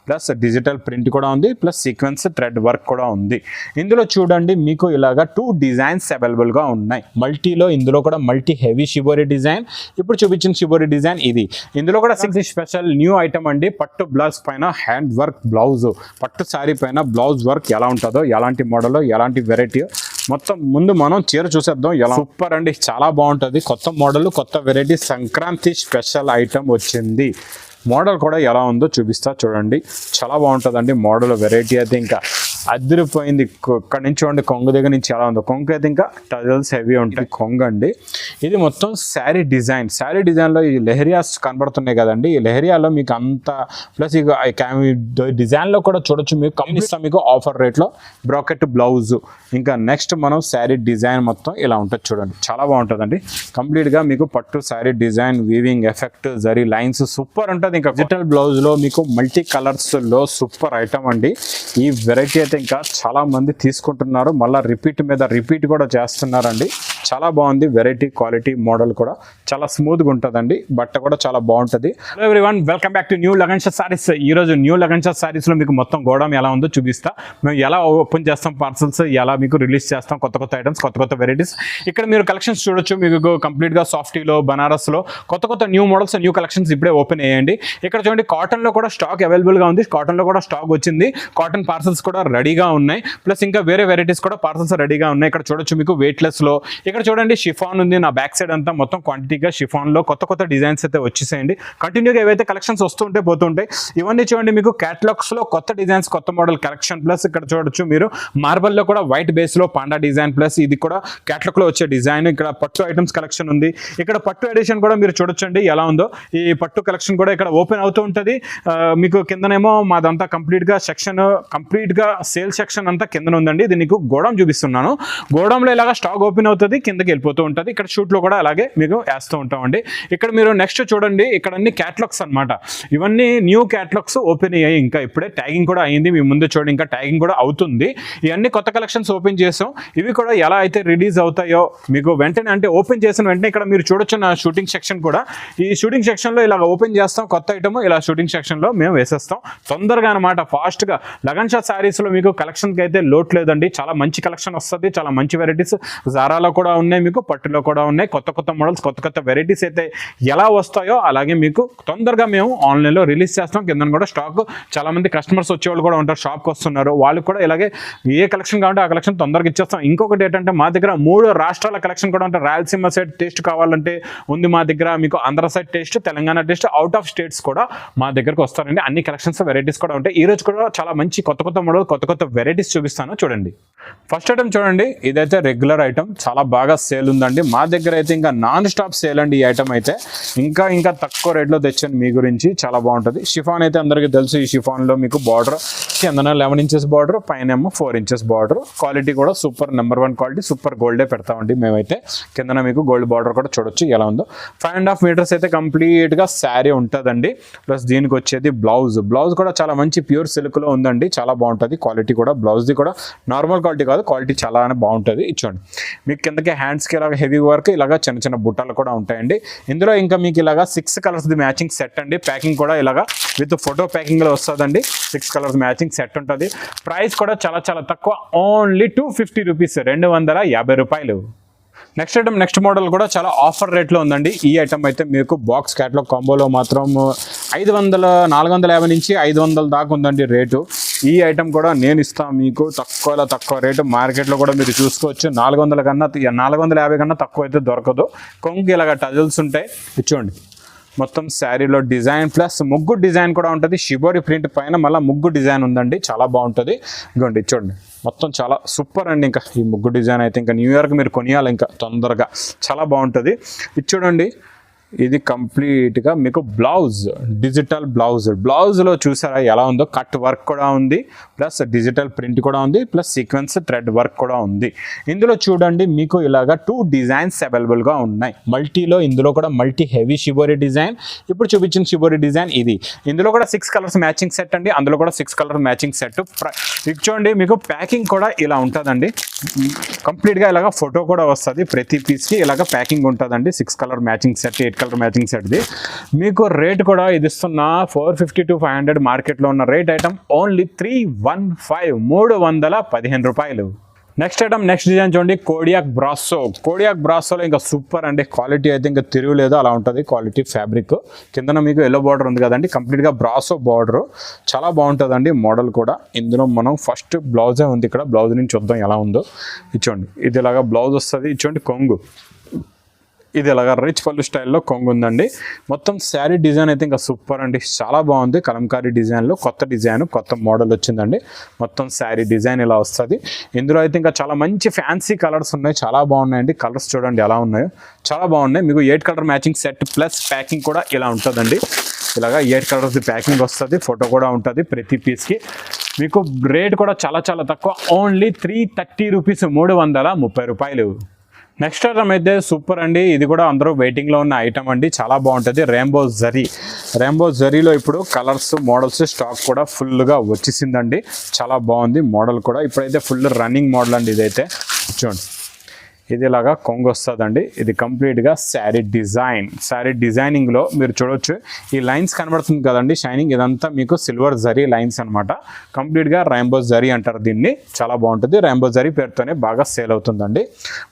Plus digital print కూడా ఉంది, plus sequence thread work కూడా ఉంది. ఇందులో చూడండి మీకు ఇలాగా 2 డిజైన్స్ అవైలబుల్గా ఉన్నాయి. మల్టీలో ఇందులో కూడా మల్టీ హెవీ షిబోరి డిజైన్, ఇప్పుడు చూపించిన షిబోరి డిజైన్ ఇది. ఇందులో కూడా స్పెషల్ న్యూ ఐటమ్ అండి. పట్టు బ్లౌజ్ పైన హ్యాండ్ వర్క్ బ్లౌజ్, పట్టు శారీ పైన బ్లౌజ్ వర్క్ ఎలా ఉంటుందో, ఎలాంటి మోడల్, ఎలాంటి వెరైటీ మొత్తం ముందు మనం చీర చూసేద్దాం. ఎలా సూపర్ అండి, చాలా బాగుంటుంది. కొత్త మోడల్, కొత్త వెరైటీ, సంక్రాంతి స్పెషల్ ఐటమ్ వచ్చింది. మోడల్ కూడా ఎలా ఉందో చూపిస్తా చూడండి. చాలా బాగుంటుందండి మోడల్, వెరైటీ అయితే ఇంకా అదిరిపోయింది. ఇక్కడ నుంచి చూడండి, కొంగు దగ్గర నుంచి ఎలా ఉందో. కొంగు అయితే ఇంకా టజల్స్ హెవీ ఉంటాయి. కొంగు అండి ఇది మొత్తం శారీ డిజైన్. శారీ డిజైన్లో ఈ లెహరియాస్ కనబడుతున్నాయి కదండి. ఈ లెహరియాలో మీకు అంత ప్లస్ ఇక డిజైన్లో కూడా చూడొచ్చు. మీకు కంపెనీ మీకు ఆఫర్ రేట్లో బ్రాకెట్ బ్లౌజ్. ఇంకా నెక్స్ట్ మనం శారీ డిజైన్ మొత్తం ఇలా ఉంటుంది చూడండి. చాలా బాగుంటుందండి. కంప్లీట్గా మీకు పట్టు sari design, weaving effect, zari lines super ఉంటుంది. ఇంకా డిజిటల్ బ్లౌజ్లో మీకు మల్టీ కలర్స్లో సూపర్ ఐటమ్ అండి. ఈ వెరైటీ అయితే ఇంకా చాలా మంది తీసుకుంటున్నారు, మళ్ళీ రిపీట్ మీద రిపీట్ కూడా చేస్తున్నారండి. చాలా బాగుంది. వెరైటీ, క్వాలిటీ, మోడల్ కూడా చాలా స్మూత్గా ఉంటుందండి. బట్ట కూడా చాలా బాగుంటుంది. Hello everyone, welcome back to new lagan Shah saris. ఈరోజు న్యూ లగన్ షా సారీస్లో మీకు మొత్తం గోడౌన్ ఎలా ఉందో చూపిస్తా. మేము ఎలా ఓపెన్ చేస్తాం పార్సల్స్, ఎలా మీకు రిలీజ్ చేస్తాం కొత్త కొత్త ఐటమ్స్, కొత్త కొత్త వెరైటీస్. ఇక్కడ మీరు కలెక్షన్స్ చూడొచ్చు. మీకు కంప్లీట్గా సాఫ్టీలో, బనారస్లో కొత్త కొత్త న్యూ మోడల్స్, న్యూ కలెక్షన్స్ ఇప్పుడే ఓపెన్ అయ్యండి. ఇక్కడ చూడండి, కాటన్లో కూడా స్టాక్ అవైలబుల్గా ఉంది. కాటన్లో కూడా స్టాక్ వచ్చింది. కాటన్ పార్సల్స్ కూడా రెడీగా ఉన్నాయి. ప్లస్ ఇంకా వేరే వెరైటీస్ కూడా పార్సల్స్ రెడీగా ఉన్నాయి. ఇక్కడ చూడొచ్చు మీకు వెయిట్లెస్లో. ఇక్కడ చూడండి షిఫాన్ ఉంది. నా బ్యాక్ సైడ్ అంతా మొత్తం క్వాంటిటీగా షిఫాన్లో కొత్త కొత్త డిజైన్స్ అయితే వచ్చేసేయండి. కంటిన్యూగా ఏవైతే కలెక్షన్స్ వస్తుంటే పోతుంటాయి. ఇవన్నీ చూడండి మీకు క్యాటలాగ్స్లో కొత్త డిజైన్స్, కొత్త మోడల్ కలెక్షన్. ప్లస్ ఇక్కడ చూడొచ్చు మీరు మార్బల్లో కూడా వైట్ బేస్లో పాండా డిజైన్, ప్లస్ ఇది కూడా క్యాటలాగ్లో వచ్చే డిజైన్. ఇక్కడ పట్టు ఐటమ్స్ కలెక్షన్ ఉంది. ఇక్కడ పట్టు ఎడిషన్ కూడా మీరు చూడొచ్చండి ఎలా ఉందో. ఈ పట్టు కలెక్షన్ కూడా ఇక్కడ ఓపెన్ అవుతూ ఉంటుంది. మీకు కిందనేమో మాదంతా కంప్లీట్గా సెక్షన్, కంప్లీట్గా సేల్ సెక్షన్ అంతా కింద ఉందండి. ఇది నీకు గోడౌన్ చూపిస్తున్నాను. గోడౌన్లో ఇలాగా స్టాక్ ఓపెన్ అవుతుంది, కిందకి వెళ్ళిపోతూ ఉంటుంది. ఇక్కడ షూట్లో కూడా అలాగే మీకు వేస్తూ ఉంటామండి. ఇక్కడ మీరు నెక్స్ట్ చూడండి, ఇక్కడ అన్ని క్యాటలాగ్స్ అనమాట. ఇవన్నీ న్యూ క్యాటలాగ్స్ ఓపెన్ అయ్యాయి. ఇంకా ఇప్పుడే ట్యాగింగ్ కూడా అయింది. మీ ముందు చూడండి, ఇంకా ట్యాగింగ్ కూడా అవుతుంది. ఇవన్నీ కొత్త కలెక్షన్స్ ఓపెన్ చేసాం. ఇవి కూడా ఎలా అయితే రిలీజ్ అవుతాయో మీకు వెంటనే, అంటే ఓపెన్ చేసిన వెంటనే ఇక్కడ మీరు చూడొచ్చు నా షూటింగ్ సెక్షన్ కూడా. ఈ షూటింగ్ సెక్షన్లో ఇలా ఓపెన్ చేస్తాం కొత్త ఐటమ్, ఇలా షూటింగ్ సెక్షన్లో మేము వేసేస్తాం తొందరగా అనమాట, ఫాస్ట్గా. లగన్ షా శారీస్లో మీకు కలెక్షన్కి అయితే లోట్ లేదండి. చాలా మంచి కలెక్షన్ వస్తుంది, చాలా మంచి వెరైటీస్. జారాలో కూడా ఉన్నాయి, మీకు పట్టులో కూడా ఉన్నాయి. కొత్త కొత్త మోడల్స్, కొత్త కొత్త వెరైటీస్ అయితే ఎలా వస్తాయో అలాగే మీకు తొందరగా మేము ఆన్లైన్లో రిలీజ్ చేస్తాం. కింద కూడా స్టాక్ చాలా మంది కస్టమర్స్ వచ్చేవాళ్ళు కూడా ఉంటారు, షాప్కి వస్తున్నారు. వాళ్ళు కూడా ఇలాగే ఏ కలెక్షన్ కావాలంటే ఆ కలెక్షన్ తొందరగా ఇచ్చేస్తాం. ఇంకొకటి ఏంటంటే మా దగ్గర 3 రాష్ట్రాల కలెక్షన్ కూడా ఉంటాయి. రాయలసీమ సైడ్ టేస్ట్ కావాలంటే ఉంది మా దగ్గర, మీకు Andhra side taste, Telangana taste, out of states కూడా మా దగ్గరకు వస్తారండి. అన్ని కలెక్షన్స్, వెరైటీస్ కూడా ఉంటాయి. ఈ రోజు కూడా చాలా మంచి కొత్త కొత్త మోడల్, కొత్త కొత్త వెరైటీస్ చూపిస్తాను చూడండి. ఫస్ట్ ఐటమ్ చూడండి, ఇదైతే రెగ్యులర్ ఐటమ్, చాలా బాగా సేల్ ఉందండి. మా దగ్గర అయితే ఇంకా నాన్ స్టాప్ సేల్ అండి. ఈ ఐటమ్ అయితే ఇంకా తక్కువ రేట్లో తెచ్చాను మీ గురించి, చాలా బాగుంటుంది. షిఫాన్ అయితే అందరికీ తెలుసు. ఈ షిఫాన్లో మీకు బార్డర్ కిందన 11 ఇంచెస్ బార్డర్, పైన ఏమో 4 ఇంచెస్ బార్డర్. క్వాలిటీ కూడా సూపర్, నెంబర్ 1 క్వాలిటీ, సూపర్ గోల్డే పెడతామండి మేమైతే. కిందన మీకు గోల్డ్ బార్డర్ కూడా చూడొచ్చు ఎలా ఉందో. 5.5 మీటర్స్ అయితే కంప్లీట్గా శారీ ఉంటుందండి. ప్లస్ దీనికి వచ్చేది బ్లౌజ్ కూడా చాలా మంచి ప్యూర్ సిల్క్లో ఉందండి. చాలా బాగుంటుంది క్వాలిటీ కూడా. బ్లౌజ్ది కూడా నార్మల్ క్వాలిటీ కాదు, క్వాలిటీ చాలా బాగుంటుంది. ఇచ్చోండి మీకు కిందకి హ్యాండ్స్కి ఇలాగ హెవీ వర్క్, ఇలాగ చిన్న చిన్న బుట్టలు కూడా ఉంటాయండి. ఇందులో ఇంకా మీకు ఇలాగ 6 కలర్స్ మ్యాచింగ్ సెట్ అండి. ప్యాకింగ్ కూడా ఇలాగ విత్ ఫోటో ప్యాకింగ్లో వస్తుందండి. 6 కలర్స్ మ్యాచింగ్ సెట్ ఉంటుంది. ప్రైస్ కూడా చాలా చాలా తక్కువ, ఓన్లీ 250 రూపీస్, 250 రూపాయలు. నెక్స్ట్ ఐటమ్, నెక్స్ట్ మోడల్ కూడా చాలా ఆఫర్ రేట్లో ఉందండి. ఈ ఐటమ్ అయితే మీకు బాక్స్ క్యాటలాగ్ కాంబోలో మాత్రం 450 నుంచి 500 దాకా ఉందండి రేటు. ఈ ఐటమ్ కూడా నేను ఇస్తాను మీకు తక్కువ రేటు. మార్కెట్లో కూడా మీరు చూసుకోవచ్చు. 450 కన్నా తక్కువ అయితే దొరకదు. కొంగు ఇలాగ టజల్స్ ఉంటాయి. ఇచ్చోండి మొత్తం శారీలో డిజైన్, ప్లస్ ముగ్గు డిజైన్ కూడా ఉంటుంది. షిబోరి ప్రింట్ పైన మళ్ళీ ముగ్గు డిజైన్ ఉందండి, చాలా బాగుంటుంది. ఇదిగోండి చూడండి మొత్తం చాలా సూపర్ అండి. ఇంకా ఈ ముగ్గు డిజైన్ అయితే ఇంకా న్యూ ఇయర్కి మీరు కొనియాలి ఇంకా తొందరగా, చాలా బాగుంటుంది. ఇది చూడండి, ఇది కంప్లీట్గా మీకు బ్లౌజ్, డిజిటల్ బ్లౌజ్లో చూసారా ఎలా ఉందో. కట్ వర్క్ కూడా ఉంది, ప్లస్ డిజిటల్ ప్రింట్ కూడా ఉంది, ప్లస్ సీక్వెన్స్ థ్రెడ్ వర్క్ కూడా ఉంది. ఇందులో చూడండి మీకు ఇలాగా 2 డిజైన్స్ అవైలబుల్గా ఉన్నాయి. మల్టీలో ఇందులో కూడా మల్టీ హెవీ షిబోరి డిజైన్, ఇప్పుడు చూపించిన షిబోరి డిజైన్ ఇది. ఇందులో కూడా 6 కలర్స్ మ్యాచింగ్ సెట్ అండి. అందులో కూడా 6 కలర్ మ్యాచింగ్ సెట్. ఇక చూడండి మీకు ప్యాకింగ్ కూడా ఇలా ఉంటుందండి, కంప్లీట్గా ఇలాగ ఫోటో కూడా వస్తుంది, ప్రతి పీస్కి ఇలాగ ప్యాకింగ్ ఉంటుందండి. 6 colour matching set, 8 colour matching సెట్ది. మీకు రేట్ కూడా ఇది ఇస్తున్న 450 to 500 మార్కెట్లో ఉన్న రేట్ ఐటమ్ ఓన్లీ 315 రూపాయలు. నెక్స్ట్ ఐటమ్, నెక్స్ట్ డిజైన్ చూడండి, కోడియాక్ బ్రాసో. కోడియాక్ బ్రాసోలో ఇంకా సూపర్ అండి, క్వాలిటీ అయితే ఇంకా తిరుగులేదు అలా ఉంటుంది క్వాలిటీ ఫ్యాబ్రిక్. కిందన మీకు ఎల్లో బార్డర్ ఉంది కదండి, కంప్లీట్గా బ్రాసో బార్డర్, చాలా బాగుంటుందండి మోడల్ కూడా. ఇందులో మనం ఫస్ట్ బ్లౌజే ఉంది, ఇక్కడ బ్లౌజ్ నుంచి చూద్దాం ఎలా ఉందో. ఇచ్చోండి, ఇది ఇలాగా బ్లౌజ్ వస్తుంది, ఇచ్చోండి కొంగు, ఇది ఇలాగా రిచ్ పళ్ళు స్టైల్లో కొంగు ఉందండి. మొత్తం శారీ డిజైన్ అయితే ఇంకా సూపర్ అండి, చాలా బాగుంది. కలంకారీ డిజైన్లో కొత్త డిజైన్, కొత్త మోడల్ వచ్చిందండి. మొత్తం శారీ డిజైన్ ఇలా వస్తుంది. ఇందులో అయితే ఇంకా చాలా మంచి ఫ్యాన్సీ కలర్స్ ఉన్నాయి, చాలా బాగున్నాయండి. కలర్స్ చూడండి ఎలా ఉన్నాయో, చాలా బాగున్నాయి. మీకు 8 colour matching set plus packing కూడా ఇలా ఉంటుందండి. ఇలాగా 8 కలర్స్ ప్యాకింగ్ వస్తుంది, ఫోటో కూడా ఉంటుంది ప్రతి పీస్కి. మీకు రేట్ కూడా చాలా చాలా తక్కువ, ఓన్లీ 330 రూపీస్, 330 రూపాయలు. నెక్స్ట్ ఐటమ్ అయితే సూపర్ అండి, ఇది కూడా అందరూ వెయిటింగ్లో ఉన్న ఐటమ్ అండి, చాలా బాగుంటుంది. రెయిన్బో జరీ. రెయిన్బో జరీలో ఇప్పుడు కలర్స్, మోడల్స్ స్టాక్ కూడా ఫుల్గా వచ్చేసిందండి, చాలా బాగుంది మోడల్ కూడా. ఇప్పుడైతే ఫుల్ రన్నింగ్ మోడల్ అండి ఇదైతే. చూడండి, ఇది ఇలాగా కొంగు వస్తుందండి. ఇది కంప్లీట్గా శారీ డిజైన్, శారీ డిజైనింగ్లో మీరు చూడొచ్చు, ఈ లైన్స్ కనబడుతుంది కదండి షైనింగ్, ఇదంతా మీకు సిల్వర్ జరీ లైన్స్ అనమాట. కంప్లీట్గా రెయిన్బో జరీ అంటారు దీన్ని, చాలా బాగుంటుంది. రెయిన్బో జరీ పేరుతోనే బాగా సేల్ అవుతుందండి.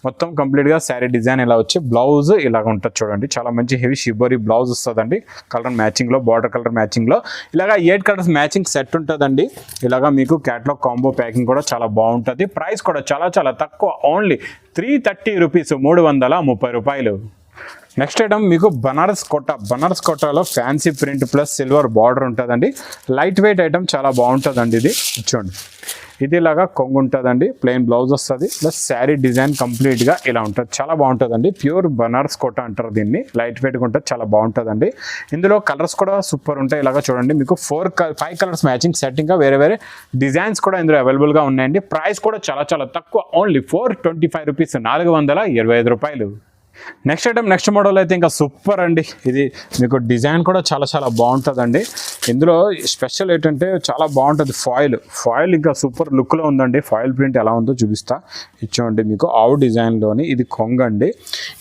మొత్తం కంప్లీట్గా శారీ డిజైన్ ఇలా వచ్చి బ్లౌజ్ ఇలాగ ఉంటుంది చూడండి, చాలా మంచి హెవీ షిబోరీ బ్లౌజ్ వస్తుందండి. కలర్ మ్యాచింగ్లో, బార్డర్ కలర్ మ్యాచింగ్లో ఇలాగా 8 కలర్స్ మ్యాచింగ్ సెట్ ఉంటుందండి. ఇలాగా మీకు క్యాట్లాగ్ కాంబో ప్యాకింగ్ కూడా చాలా బాగుంటుంది. ప్రైస్ కూడా చాలా చాలా తక్కువ, ఓన్లీ 330 రూపీస్, 330 రూపాయలు. నెక్స్ట్ ఐటమ్ మీకు బనారస్ కోట. బనారస్ కోటాలో fancy print plus silver border ఉంటుందండి. లైట్ వెయిట్ ఐటమ్, చాలా బాగుంటుందండి ఇది. చూడండి, ఇది ఇలాగా కొంగు ఉంటుందండి, ప్లెయిన్ బ్లౌజ్ వస్తుంది ప్లస్ శారీ డిజైన్ కంప్లీట్గా ఇలా ఉంటుంది, చాలా బాగుంటుందండి. ప్యూర్ బనారస్ కోట అంటారు దీన్ని, లైట్ వెయిట్గా ఉంటుంది, చాలా బాగుంటుందండి. ఇందులో కలర్స్ కూడా సూపర్ ఉంటాయి. ఇలాగా చూడండి, మీకు 5 కలర్స్ మ్యాచింగ్ సెట్, ఇంకా వేరే వేరే డిజైన్స్ కూడా ఇందులో అవైలబుల్గా ఉన్నాయండి. ప్రైస్ కూడా చాలా చాలా తక్కువ, ఓన్లీ 425 రూపీస్, 425 రూపాయలు. నెక్స్ట్ ఐటమ్, నెక్స్ట్ మోడల్ అయితే ఇంకా సూపర్ అండి. ఇది మీకు డిజైన్ కూడా చాలా చాలా బాగుంటుందండి. ఇందులో స్పెషల్ ఏంటంటే చాలా బాగుంటుంది, ఫాయిల్ ఇంకా సూపర్ లుక్లో ఉందండి. ఫాయిల్ ప్రింట్ ఎలా ఉందో చూపిస్తా. ఇచ్చోండి, మీకు ఆవు డిజైన్లోని ఇది కొంగండి.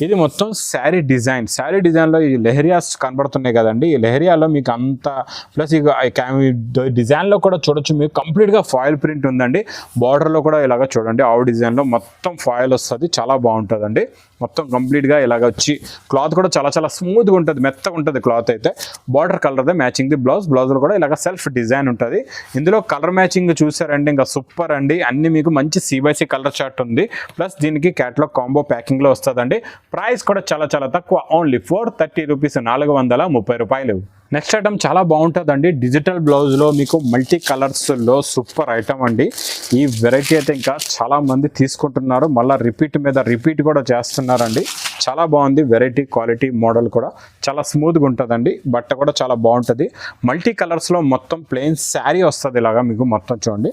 ఇది మొత్తం శారీ డిజైన్, శారీ డిజైన్లో ఈ లెహరియాస్ కనబడుతున్నాయి కదండి, ఈ లెహరియాలో మీకు అంత ప్లస్ ఇక డిజైన్లో కూడా చూడొచ్చు, మీకు కంప్లీట్గా ఫాయిల్ ప్రింట్ ఉందండి. బార్డర్లో కూడా ఇలాగ చూడండి, ఆవు డిజైన్లో మొత్తం ఫాయిల్ వస్తుంది, చాలా బాగుంటుందండి. మొత్తం కంప్లీట్గా ఇలాగ వచ్చి క్లాత్ కూడా చాలా చాలా స్మూత్గా ఉంటుంది, మెత్తగా ఉంటుంది క్లాత్ అయితే. బార్డర్ కలర్దే మ్యాచింగ్ ది బ్లౌజ్, బ్లౌజ్లో కూడా ఇలాగ సెల్ఫ్ డిజైన్ ఉంటుంది. ఇందులో కలర్ మ్యాచింగ్ చూసారండి, ఇంకా సూపర్ అండి. అన్ని మీకు మంచి CBC కలర్ చార్ట్ ఉంది, ప్లస్ దీనికి క్యాటలాగ్ కాంబో ప్యాకింగ్లో వస్తుందండి. ప్రైస్ కూడా చాలా చాలా తక్కువ, ఓన్లీ 430 రూపీస్, 430 రూపాయలు. నెక్స్ట్ ఐటమ్ చాలా బాగుంటుందండి, డిజిటల్ బ్లౌజ్లో మీకు మల్టీ కలర్స్లో సూపర్ ఐటమ్ అండి. ఈ వెరైటీ అయితే ఇంకా చాలా మంది తీసుకుంటున్నారు, మళ్ళీ రిపీట్ మీద రిపీట్ కూడా చేస్తున్నారండి. చాలా బాగుంది వెరైటీ, క్వాలిటీ మోడల్ కూడా చాలా స్మూత్గా ఉంటుందండి. బట్ట కూడా చాలా బాగుంటుంది. మల్టీ కలర్స్లో మొత్తం ప్లెయిన్ శారీ వస్తుంది ఇలాగా మీకు, మొత్తం చూడండి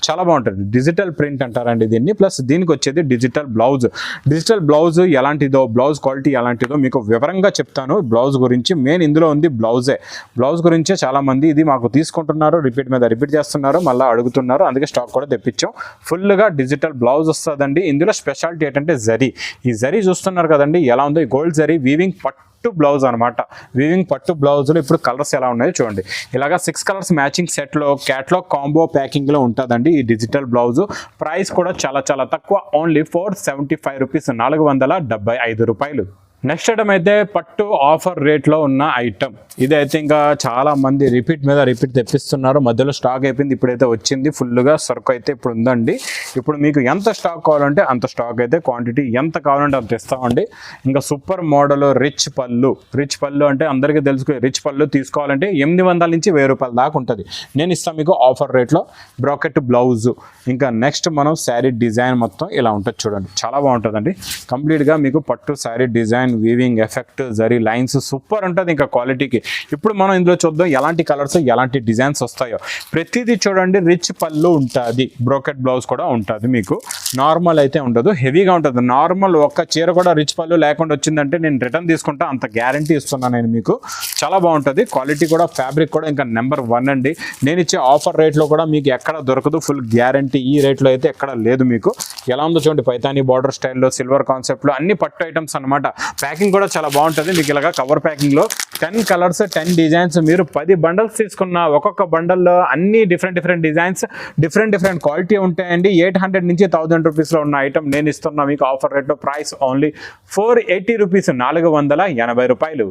చాలా బాగుంటుంది. డిజిటల్ ప్రింట్ అంటారండి దీన్ని, ప్లస్ దీనికి వచ్చేది డిజిటల్ బ్లౌజ్. డిజిటల్ బ్లౌజ్ ఎలాంటిదో, బ్లౌజ్ క్వాలిటీ ఎలాంటిదో మీకు వివరంగా చెప్తాను. బ్లౌజ్ గురించి మెయిన్ ఇందులో ఉంది బ్లౌజే. బ్లౌజ్ గురించే చాలామంది ఇది మాకు తీసుకుంటున్నారు, రిపీట్ మీద రిపీట్ చేస్తున్నారు, మళ్ళీ అడుగుతున్నారు, అందుకే స్టాక్ కూడా తెప్పించాం. ఫుల్గా డిజిటల్ బ్లౌజ్ వస్తుందండి. ఇందులో స్పెషాలిటీ ఏంటంటే జరీ. ఈ జరీ చూస్తున్నారు కదండి ఎలా ఉందో, ఈ గోల్డ్ జరీ వీవింగ్ పట్టు బ్లౌజ్ అనమాట. వీవింగ్ పట్టు బ్లౌజ్లో ఇప్పుడు కలర్స్ ఎలా ఉన్నాయో చూడండి. ఇలాగా 6 కలర్స్ మ్యాచింగ్ సెట్లో క్యాటలాగ్ కాంబో ప్యాకింగ్లో ఉంటుందండి ఈ డిజిటల్ బ్లౌజ్. ప్రైస్ కూడా చాలా చాలా తక్కువ, ఓన్లీ 475 రూపీస్, 475 రూపాయలు. నెక్స్ట్ ఐటమ్ అయితే పట్టు ఆఫర్ రేట్లో ఉన్న ఐటమ్. ఇదైతే ఇంకా చాలా మంది రిపీట్ మీద రిపీట్ తెప్పిస్తున్నారు, మధ్యలో స్టాక్ అయిపోయింది, ఇప్పుడైతే వచ్చింది ఫుల్గా సరుకు అయితే ఇప్పుడు ఉందండి. ఇప్పుడు మీకు ఎంత స్టాక్ కావాలంటే అంత స్టాక్ అయితే, క్వాంటిటీ ఎంత కావాలంటే అంత ఇస్తామండి. ఇంకా సూపర్ మోడల్ రిచ్ పళ్ళు అంటే అందరికీ తెలుసు, రిచ్ పళ్ళు తీసుకోవాలంటే 800 నుంచి 1000 రూపాయల దాకా ఉంటుంది. నేను ఇస్తాను మీకు ఆఫర్ రేట్లో. బ్రాకెట్ బ్లౌజ్, ఇంకా నెక్స్ట్ మనం శారీ డిజైన్ మొత్తం ఇలా ఉంటుంది చూడండి, చాలా బాగుంటుందండి. కంప్లీట్గా మీకు పట్టు sari design design, weaving effect, zari lines super ఉంటుంది ఇంకా క్వాలిటీకి. ఇప్పుడు మనం ఇందులో చూద్దాం ఎలాంటి కలర్స్ ఎలాంటి డిజైన్స్ వస్తాయో. ప్రతిదీ చూడండి రిచ్ పళ్ళు ఉంటుంది, బ్రోకెట్ బ్లౌజ్ కూడా ఉంటుంది. మీకు నార్మల్ అయితే ఉండదు, హెవీగా ఉంటుంది. నార్మల్ ఒక్క చీర కూడా రిచ్ పళ్ళు లేకుండా వచ్చిందంటే నేను రిటర్న్ తీసుకుంటా, అంత గ్యారంటీ ఇస్తున్నాను నేను మీకు. చాలా బాగుంటుంది క్వాలిటీ కూడా, ఫ్యాబ్రిక్ కూడా ఇంకా నెంబర్ 1 అండి. నేను ఇచ్చే ఆఫర్ రేట్లో కూడా మీకు ఎక్కడ దొరకదు, ఫుల్ గ్యారంటీ. ఈ రేట్లో అయితే ఎక్కడ లేదు మీకు. ఎలా ఉందో చూడండి, పైతానీ బార్డర్ స్టైల్లో, సిల్వర్ కాన్సెప్ట్లో అన్ని పట్టు ఐటమ్స్ అనమాట. ప్యాకింగ్ కూడా చాలా బాగుంటుంది మీకు. ఇలాగా కవర్ ప్యాకింగ్లో 10 కలర్స్ 10 డిజైన్స్, మీరు 10 బండల్స్ తీసుకున్న ఒక్కొక్క బండల్లో అన్ని డిఫరెంట్ డిజైన్స్, డిఫరెంట్ క్వాలిటీ ఉంటాయండి. 800 నుంచి 1000 రూపీస్లో ఉన్న ఐటమ్ నేను ఇస్తున్నా మీకు ఆఫర్ రేట్లో. ప్రైస్ ఓన్లీ 480 రూపీస్, 480 రూపాయలు.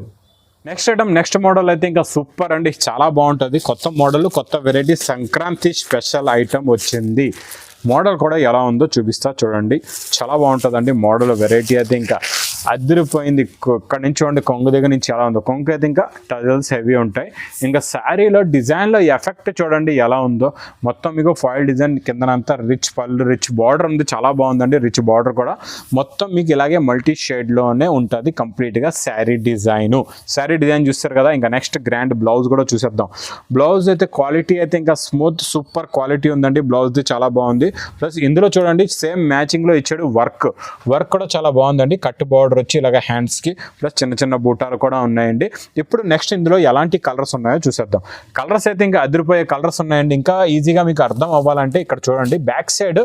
నెక్స్ట్ ఐటమ్, నెక్స్ట్ మోడల్ అయితే ఇంకా సూపర్ అండి, చాలా బాగుంటుంది. కొత్త మోడల్, కొత్త వెరైటీ, సంక్రాంతి స్పెషల్ ఐటమ్ వచ్చింది. మోడల్ కూడా ఎలా ఉందో చూపిస్తా చూడండి, చాలా బాగుంటుందండి. మోడల్ వెరైటీ అయితే ఇంకా అదిరిపోయింది. ఇక్కడ నుంచి చూడండి, కొంగు దగ్గర నుంచి ఎలా ఉందో. కొంగు అయితే ఇంకా టజల్స్ హెవీ ఉంటాయి. ఇంకా శారీలో డిజైన్లో ఎఫెక్ట్ చూడండి ఎలా ఉందో. మొత్తం మీకు ఫాయిల్ డిజైన్, కిందనంతా రిచ్ పళ్ళు, రిచ్ బార్డర్ ఉంది, చాలా బాగుందండి. రిచ్ బార్డర్ కూడా మొత్తం మీకు ఇలాగే మల్టీ షేడ్లోనే ఉంటుంది కంప్లీట్గా శారీ డిజైను. శారీ డిజైన్ చూస్తారు కదా. ఇంకా నెక్స్ట్ గ్రాండ్ బ్లౌజ్ కూడా చూసేద్దాం. బ్లౌజ్ అయితే క్వాలిటీ అయితే ఇంకా స్మూత్ సూపర్ క్వాలిటీ ఉందండి. బ్లౌజ్ది చాలా బాగుంది. ప్లస్ ఇందులో చూడండి సేమ్ మ్యాచింగ్లో ఇచ్చాడు. వర్క్ కూడా చాలా బాగుందండి. కట్ బార్డర్ వచ్చి ఇలాగ హ్యాండ్స్కి, ప్లస్ చిన్న బూటాలు కూడా ఉన్నాయండి. ఇప్పుడు నెక్స్ట్ ఇందులో ఎలాంటి కలర్స్ ఉన్నాయో చూసేద్దాం. కలర్స్ అయితే ఇంకా అదిరిపోయే కలర్స్ ఉన్నాయండి. ఇంకా ఈజీగా మీకు అర్థం అవ్వాలంటే ఇక్కడ చూడండి, బ్యాక్ సైడ్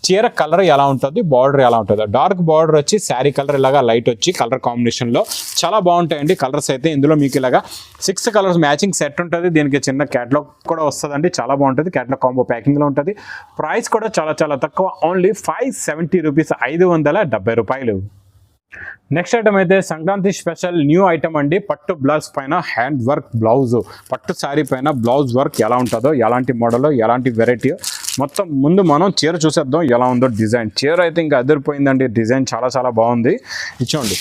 చీర కలర్ ఎలా ఉంటుంది, బార్డర్ ఎలా ఉంటుంది. డార్క్ బార్డర్ వచ్చి శారీ కలర్ ఇలాగా లైట్ వచ్చి కలర్ కాంబినేషన్లో చాలా బాగుంటాయండి కలర్స్ అయితే. ఇందులో మీకు ఇలాగా 6 కలర్స్ మ్యాచింగ్ సెట్ ఉంటుంది. దీనికి చిన్న క్యాటలాగ్ కూడా వస్తుందండి, చాలా బాగుంటుంది. క్యాటలాగ్ కాంబో ప్యాకింగ్లో ఉంటుంది. ప్రైస్ కూడా చాలా తక్కువ, ఓన్లీ 570 రూపీస్, 570 రూపాయలు. నెక్స్ట్ ఐటమ్ అయితే సంక్రాంతి స్పెషల్ న్యూ ఐటమ్ అండి. పట్టు బ్లౌజ్ పైన హ్యాండ్ వర్క్ బ్లౌజ్, పట్టు శారీ పైన బ్లౌజ్ వర్క్ ఎలా ఉంటుందో, ఎలాంటి మోడల్, ఎలాంటి వెరైటీ మొత్తం ముందు మనం చీర చూసేద్దాం ఎలా ఉందో. డిజైన్ చీర అయితే ఇంకా అదిరిపోయిందండి. డిజైన్ చాలా బాగుంది. ఇచ్చోండి,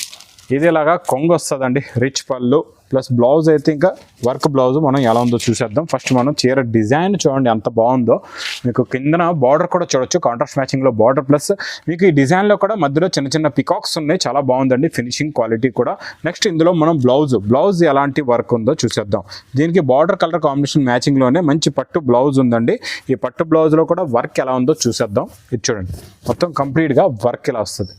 ఇది ఇలాగా కొంగు వస్తుందండి, రిచ్ పళ్ళు, ప్లస్ బ్లౌజ్ అయితే ఇంకా వర్క్ బ్లౌజ్. మనం ఎలా ఉందో చూసేద్దాం. ఫస్ట్ మనం చీర డిజైన్ చూడండి ఎంత బాగుందో. మీకు కిందన బార్డర్ కూడా చూడొచ్చు, కాంట్రాస్ట్ మ్యాచింగ్లో బార్డర్, ప్లస్ మీకు ఈ డిజైన్లో కూడా మధ్యలో చిన్న పికాక్స్ ఉన్నాయి, చాలా బాగుందండి ఫినిషింగ్ క్వాలిటీ కూడా. నెక్స్ట్ ఇందులో మనం బ్లౌజ్ ఎలాంటి వర్క్ ఉందో చూసేద్దాం. దీనికి బార్డర్ కలర్ కాంబినేషన్ మ్యాచింగ్లోనే మంచి పట్టు బ్లౌజ్ ఉందండి. ఈ పట్టు బ్లౌజ్లో కూడా వర్క్ ఎలా ఉందో చూసేద్దాం. ఇది చూడండి, మొత్తం కంప్లీట్గా వర్క్ ఇలా వస్తుంది.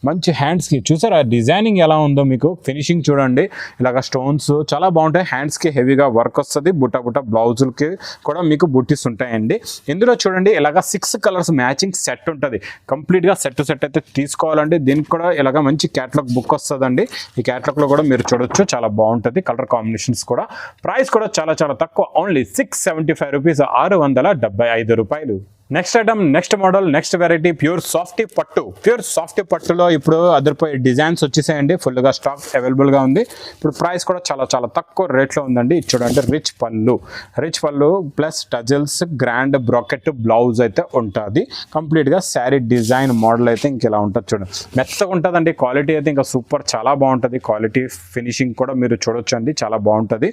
మంచి హ్యాండ్స్కి చూసారా డిజైనింగ్ ఎలా ఉందో. మీకు ఫినిషింగ్ చూడండి, ఇలాగ స్టోన్స్ చాలా బాగుంటాయి. హ్యాండ్స్కి హెవీగా వర్క్ వస్తుంది. బుట్ట బ్లౌజులకి కూడా మీకు బుట్టీస్ ఉంటాయండి. ఇందులో చూడండి ఇలాగ 6 కలర్స్ మ్యాచింగ్ సెట్ ఉంటుంది. కంప్లీట్గా సెట్ అయితే తీసుకోవాలండి. దీనికి కూడా ఇలాగ మంచి క్యాటలాగ్ బుక్ వస్తుందండి. ఈ క్యాటలాగ్లో కూడా మీరు చూడొచ్చు, చాలా బాగుంటుంది కలర్ కాంబినేషన్స్ కూడా. ప్రైస్ కూడా చాలా తక్కువ, ఓన్లీ 675 రూపీస్, 675 రూపాయలు. Next item, next model, next variety pure softy పట్టు. ప్యూర్ సాఫ్టీ పట్టులో ఇప్పుడు అదిరిపోయే డిజైన్స్ వచ్చేసాయండి. ఫుల్గా స్టాక్ అవైలబుల్గా ఉంది. ఇప్పుడు ప్రైస్ కూడా చాలా తక్కువ రేట్లో ఉందండి. చూడండి రిచ్ పళ్ళు plus tassels, grand bracket blouse అయితే ఉంటుంది. కంప్లీట్గా శారీ డిజైన్ మోడల్ అయితే ఇంక ఇలా ఉంటుంది. చూడండి మెత్తగా ఉంటుందండి. క్వాలిటీ అయితే ఇంకా సూపర్, చాలా బాగుంటుంది. క్వాలిటీ ఫినిషింగ్ కూడా మీరు చూడొచ్చు అండి, చాలా బాగుంటుంది.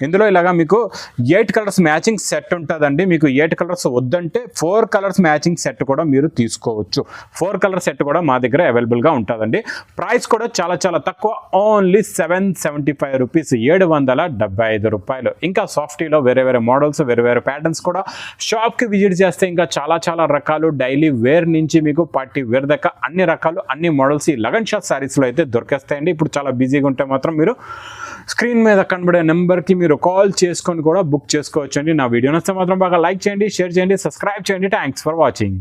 ఇందులో ఇలాగా మీకు 8 కలర్స్ మ్యాచింగ్ సెట్ ఉంటుందండి. మీకు 8 కలర్స్ వద్దంటే 4 కలర్స్ మ్యాచింగ్ సెట్ కూడా మీరు తీసుకోవచ్చు. 4 కలర్ సెట్ కూడా మా దగ్గర అవైలబుల్గా ఉంటుందండి. ప్రైస్ కూడా చాలా తక్కువ, ఓన్లీ 775 రూపీస్, 775 రూపాయలు. ఇంకా సాఫ్టీలో వేరే మోడల్స్, వేరే ప్యాటర్న్స్ కూడా షాప్కి విజిట్ చేస్తే ఇంకా చాలా రకాలు, డైలీ వేర్ నుంచి మీకు పార్టీ వేర్ దాకా అన్ని రకాలు, అన్ని మోడల్స్ ఈ లగన్ షాట్ శారీస్లో అయితే దొరికేస్తాయండి. ఇప్పుడు చాలా బిజీగా ఉంటే మాత్రం మీరు స్క్రీన్ మీద కనబడే నెంబర్కి మీరు కాల్ చేసుకొని కూడా బుక్ చేసుకోవచ్చు అండి. నా వీడియో నచ్చితే మాత్రం బాగా లైక్ చేయండి, షేర్ చేయండి, సబ్స్క్రైబ్ చేయండి. Thanks for watching.